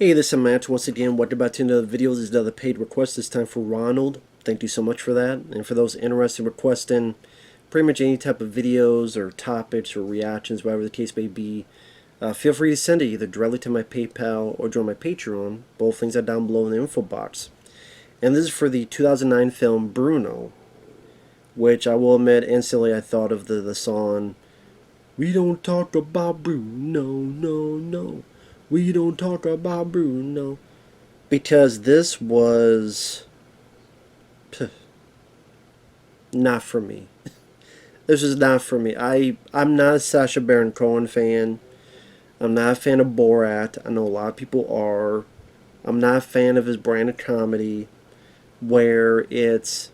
Hey, this is Matt. Once again, welcome back to another video. This is another paid request, this time for Ronald. Thank you so much for that. And for those interested in requesting pretty much any type of videos or topics or reactions, whatever the case may be, feel free to send it either directly to my PayPal or join my Patreon. Both things are down below in the info box. And this is for the 2009 film Bruno, which I will admit instantly I thought of the song, "We don't talk about Bruno, no, no. We don't talk about Bruno." Because this was not for me. This is not for me. I'm not a Sacha Baron Cohen fan. I'm not a fan of Borat. I know a lot of people are. I'm not a fan of his brand of comedy, where it's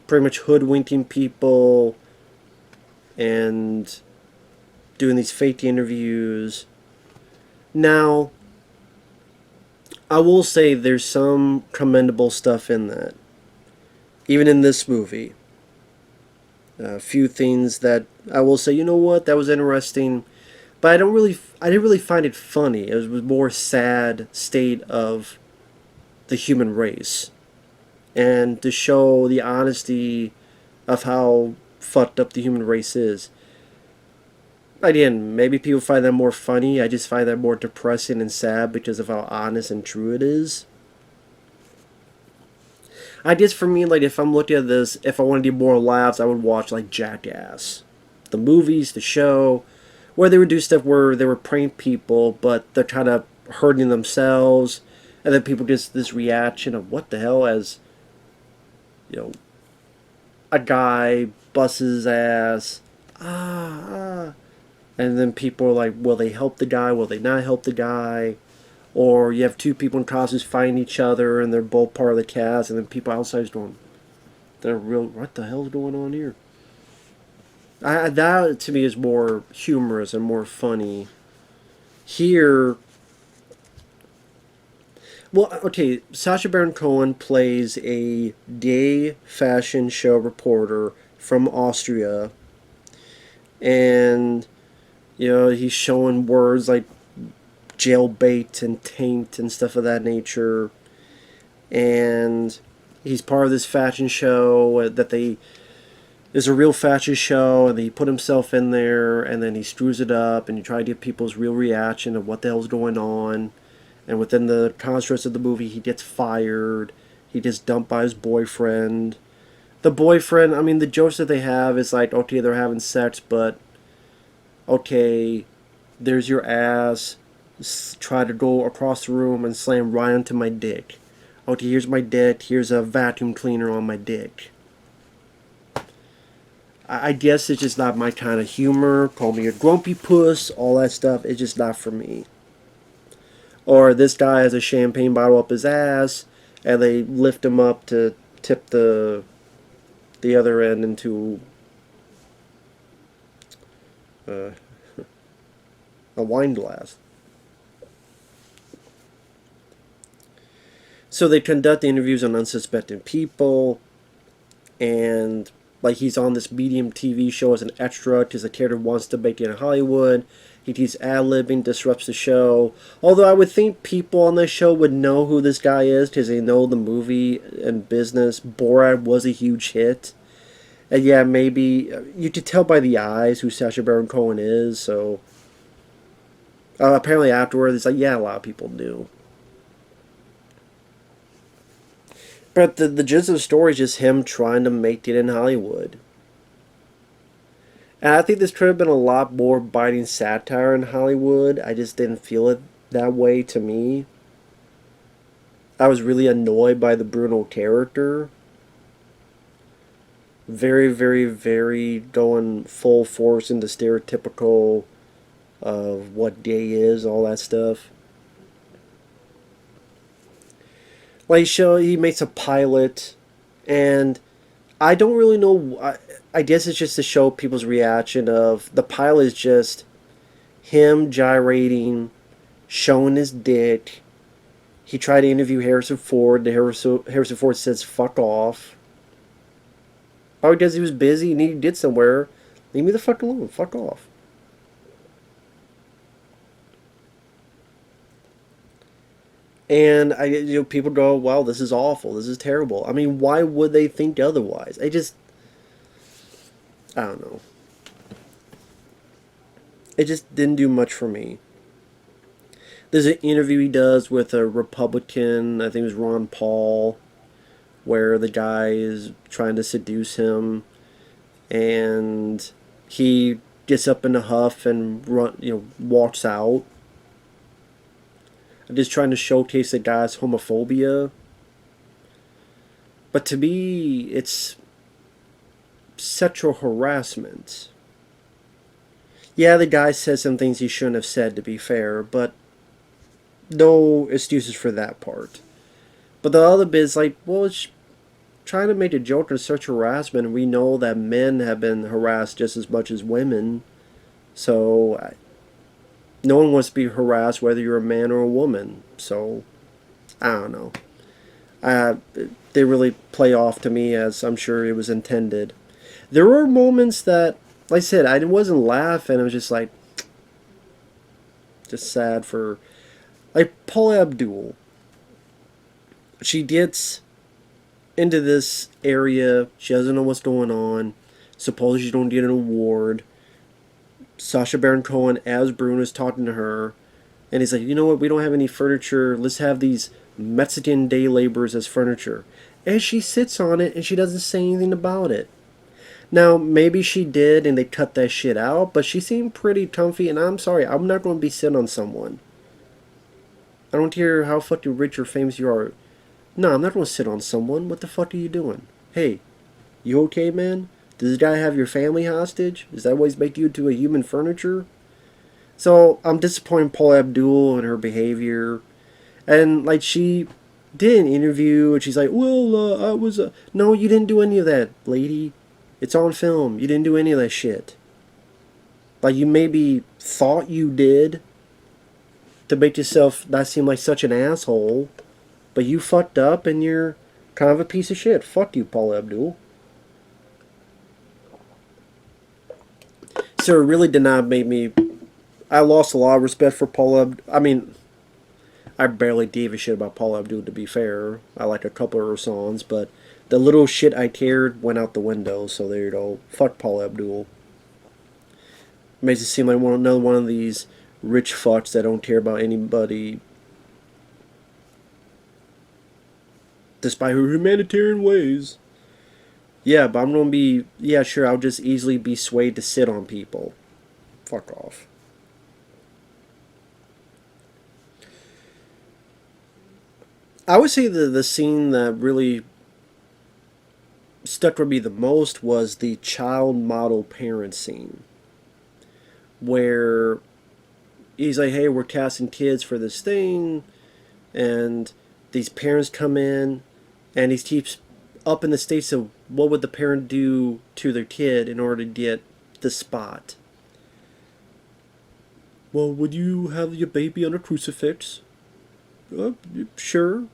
pretty much hoodwinking people and doing these fake interviews. Now, I will say there's some commendable stuff in that. Even in this movie. A few things that I will say, you know what, that was interesting. But I didn't really find it funny. It was more sad state of the human race. And to show the honesty of how fucked up the human race is. Again, maybe people find that more funny. I just find that more depressing and sad because of how honest and true it is. I guess for me, like, if I'm looking at this, if I want to get more laughs, I would watch, like, Jackass. The movies, the show, where they would do stuff where they were prank people, but they're kind of hurting themselves, and then people just, this reaction of, what the hell, as, you know, a guy busts his ass, and then people are like, will they help the guy, will they not help the guy? Or you have two people in costumes fighting each other, and they're both part of the cast, and then people outside going, "They're real. What the hell's going on here?" That to me is more humorous and more funny. Here, well, okay, Sacha Baron Cohen plays a gay fashion show reporter from Austria, and he's showing words like jailbait and taint and stuff of that nature, and he's part of this fashion show that is a real fashion show, and he put himself in there, and then he screws it up, and you try to get people's real reaction of what the hell's going on, and within the construct of the movie, he gets fired, he gets dumped by his boyfriend. The boyfriend, I mean, the jokes that they have is like, okay, they're having sex, but okay, there's your ass, try to go across the room and slam right onto my dick. Okay, here's my dick, here's a vacuum cleaner on my dick. I guess it's just not my kind of humor. Call me a grumpy puss, all that stuff. It's just not for me. Or this guy has a champagne bottle up his ass, and they lift him up to tip the other end into a wine glass. So they conduct the interviews on unsuspecting people, and like he's on this medium TV show as an extra because the character wants to make it in Hollywood. He keeps ad-libbing, disrupts the show. Although I would think people on this show would know who this guy is because they know the movie and business. Borat was a huge hit. And yeah, maybe you could tell by the eyes who Sacha Baron Cohen is, so apparently afterwards it's like, yeah, a lot of people knew. But the gist of the story is just him trying to make it in Hollywood. And I think this could have been a lot more biting satire in Hollywood. I just didn't feel it that way to me. I was really annoyed by the Bruno character. Very, very, very going full force into stereotypical of what gay is, all that stuff. Like, he makes a pilot, and I don't really know. I guess it's just to show people's reaction of the pilot is just him gyrating, showing his dick. He tried to interview Harrison Ford. Harrison Ford says, "Fuck off." Probably because he was busy and he did somewhere. Leave me the fuck alone. Fuck off. And people go, "Wow, this is awful. This is terrible." I mean, why would they think otherwise? I don't know. It just didn't do much for me. There's an interview he does with a Republican, I think it was Ron Paul, where the guy is trying to seduce him, and he gets up in a huff and walks out. I'm just trying to showcase the guy's homophobia. But to me, it's sexual harassment. Yeah, the guy said some things he shouldn't have said, to be fair, but no excuses for that part. But the other bit is like, well, it's trying to make a joke of sexual harassment, and we know that men have been harassed just as much as women. So no one wants to be harassed, whether you're a man or a woman. So I don't know. Uh, they really play off to me as I'm sure it was intended. There were moments that, like I said, I wasn't laughing. I was just like, just sad for, like, Paula Abdul. She gets into this area. She doesn't know what's going on. Suppose she don't get an award. Sacha Baron Cohen as Bruno is talking to her, and he's like, you know what? We don't have any furniture. Let's have these Mexican day laborers as furniture. And she sits on it, and she doesn't say anything about it. Now, maybe she did, and they cut that shit out, but she seemed pretty comfy, and I'm sorry, I'm not going to be sitting on someone. I don't care how fucking rich or famous you are. No, I'm not going to sit on someone. What the fuck are you doing? Hey, you okay, man? Does this guy have your family hostage? Is that why he's making you into a human furniture? So, I'm disappointed in Paula Abdul and her behavior. And, like, she did an interview, and she's like, well, I was... No, you didn't do any of that, lady. It's on film. You didn't do any of that shit. Like, you maybe thought you did to make yourself not seem like such an asshole, but you fucked up and you're kind of a piece of shit. Fuck you, Paula Abdul. So it really did not make me... I lost a lot of respect for Paula Abdul. I mean, I barely gave a shit about Paula Abdul, to be fair. I like a couple of her songs, but the little shit I cared went out the window, so there you go. Fuck Paula Abdul. Makes it seem like another one of these rich fucks that don't care about anybody, despite her humanitarian ways. Yeah, but I'm gonna be... Yeah, sure, I'll just easily be swayed to sit on people. Fuck off. I would say the scene that really stuck with me the most was the child model parent scene, where he's like, hey, we're casting kids for this thing, and these parents come in, and he keeps up in the states of what would the parent do to their kid in order to get the spot. Well, would you have your baby on a crucifix? Sure.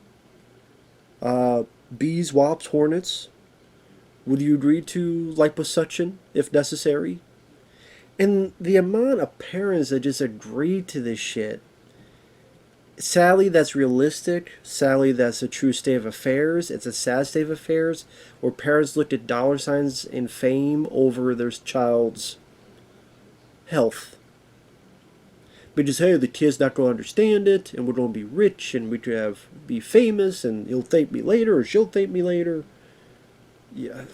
Bees, wasps, hornets. Would you agree to liposuction if necessary? And the amount of parents that just agree to this shit. Sadly, that's realistic. Sadly, that's a true state of affairs. It's a sad state of affairs where parents looked at dollar signs and fame over their child's health. Because, hey, the kid's not going to understand it, and we're going to be rich, and we could be famous, and he'll thank me later, or she'll thank me later. Yeah.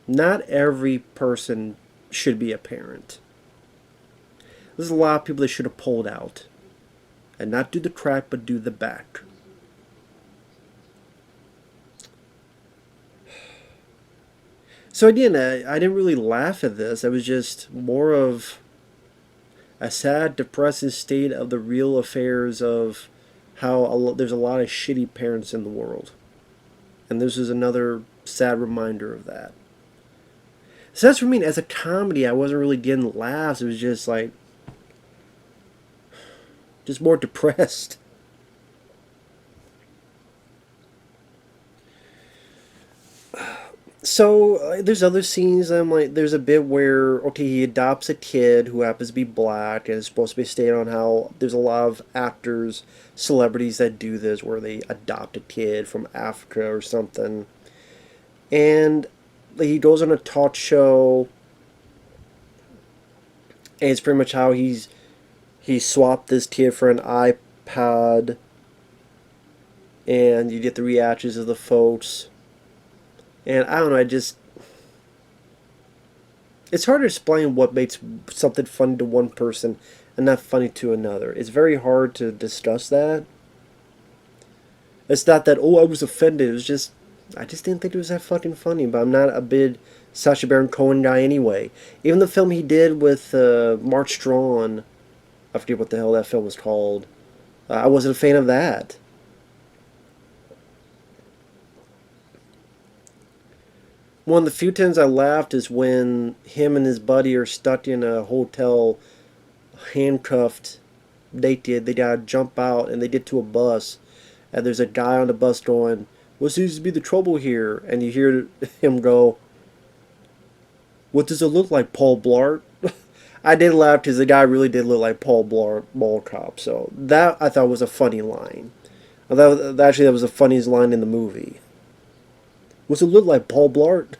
Not every person should be a parent. There's a lot of people that should have pulled out. And not do the crack, but do the back. So again, I didn't really laugh at this. It was just more of a sad, depressing state of the real affairs of how there's a lot of shitty parents in the world. And this is another sad reminder of that. So that's for me. As a comedy, I wasn't really getting laughs. It was just like, just more depressed. So there's other scenes. I'm like, there's a bit where okay, he adopts a kid who happens to be black, and it's supposed to be stated on how there's a lot of actors, celebrities that do this, where they adopt a kid from Africa or something, and he goes on a talk show, and it's pretty much how he swapped this kid for an iPod, and you get the reactions of the folks, and I don't know, I just it's hard to explain what makes something funny to one person and not funny to another. It's very hard to discuss that. It's not that oh I was offended. It was just I just didn't think it was that fucking funny. But I'm not a big Sacha Baron Cohen guy anyway. Even the film he did with Mark Strachan, I forget what the hell that film was called. I wasn't a fan of that. One of the few times I laughed is when him and his buddy are stuck in a hotel, handcuffed. They gotta jump out, and they get to a bus, and there's a guy on the bus going, "What seems to be the trouble here?" And you hear him go, "What does it look like, Paul Blart?" I did laugh because the guy really did look like Paul Blart, Mall Cop. So that I thought was a funny line. Actually, that was the funniest line in the movie. What's it look like, Paul Blart?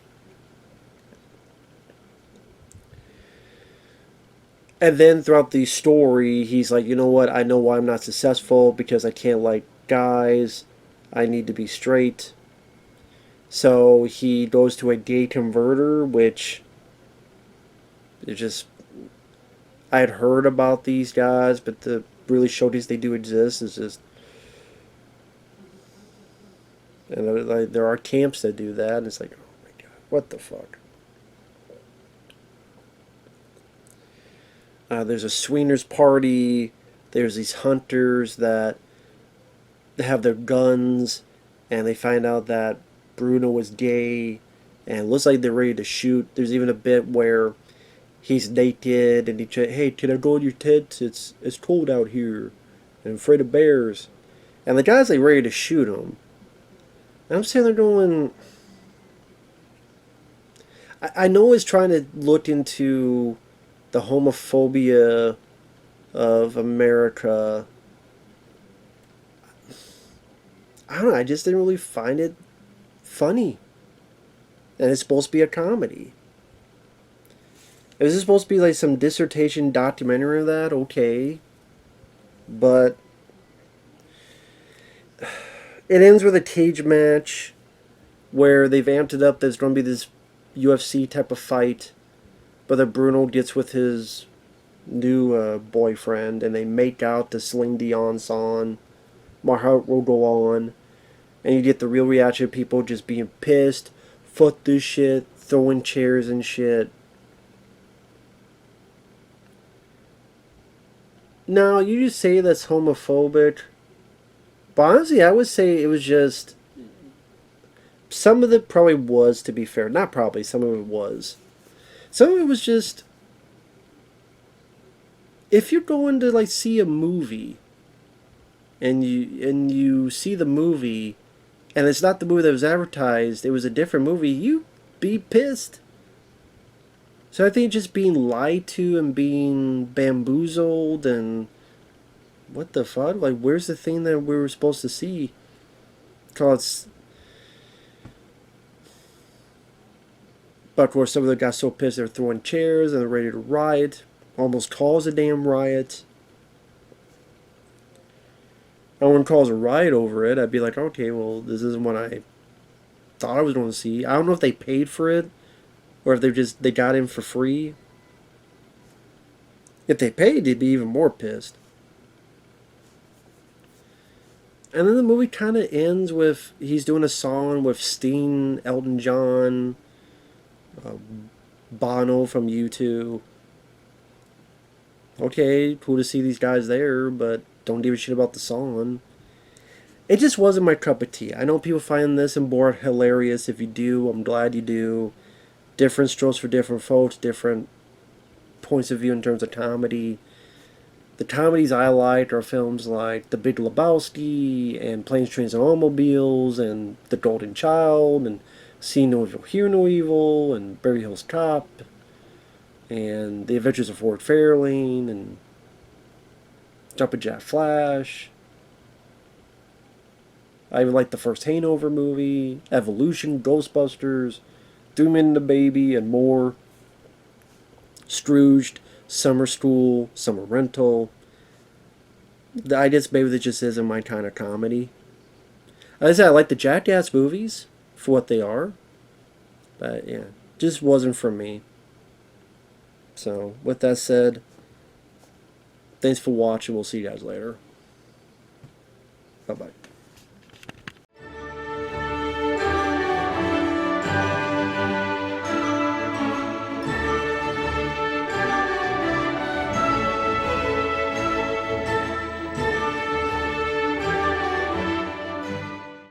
And then throughout the story, he's like, you know what? I know why I'm not successful because I can't like guys. I need to be straight. So he goes to a gay converter, which is just I had heard about these guys, but the really showcase they do exist is just and like there are camps that do that, and it's like, oh my god, what the fuck? There's a swingers party. There's these hunters that have their guns, and they find out that Bruno was gay, and it looks like they're ready to shoot. There's even a bit where he's naked, and hey, can I go in your tent? It's cold out here, and I'm afraid of bears. And the guy's like ready to shoot him. And I'm sitting there going, I know it's trying to look into the homophobia of America. I don't know, I just didn't really find it funny. And it's supposed to be a comedy. If this is supposed to be like some dissertation documentary of that, okay. But it ends with a cage match where they've amped it up. There's going to be this UFC type of fight. But then Bruno gets with his new boyfriend and they make out to Celine Dion song. My Heart Will Go On. And you get the real reaction of people just being pissed. Fuck this shit. Throwing chairs and shit. Now, you just say that's homophobic. But honestly, I would say it was just. Some of it probably was, to be fair. Not probably, some of it was. Some of it was just. If you're going to like see a movie and you see the movie and it's not the movie that was advertised, it was a different movie, you be pissed. So I think just being lied to and being bamboozled and what the fuck? Like, where's the thing that we were supposed to see? Cause, but of course, some of them got so pissed they're throwing chairs and they're ready to riot. Almost caused a damn riot. I wouldn't cause a riot over it. I'd be like, okay, well, this isn't what I thought I was going to see. I don't know if they paid for it or if they got in for free. If they paid, they'd be even more pissed. And then the movie kind of ends with he's doing a song with Sting, Elton John, uh, Bono from U2. Okay, cool to see these guys there, but don't give a shit about the song. It just wasn't my cup of tea. I know people find this and Borat hilarious. If you do, I'm glad you do. Different strokes for different folks, different points of view in terms of comedy. The comedies I like are films like The Big Lebowski and Planes, Trains, and Automobiles and The Golden Child and See No Evil, Hear No Evil, and Beverly Hills Cop, and The Adventures of Ford Fairlane, and Jumpin' Jack Flash. I even like the first Hangover movie, Evolution, Ghostbusters, 3 Men and a Baby, and more. Scrooged, Summer School, Summer Rental. I guess maybe that just isn't my kind of comedy. As I said, I like the Jackass movies for what they are. But yeah, just wasn't for me. So, with that said, thanks for watching. We'll see you guys later. Bye bye.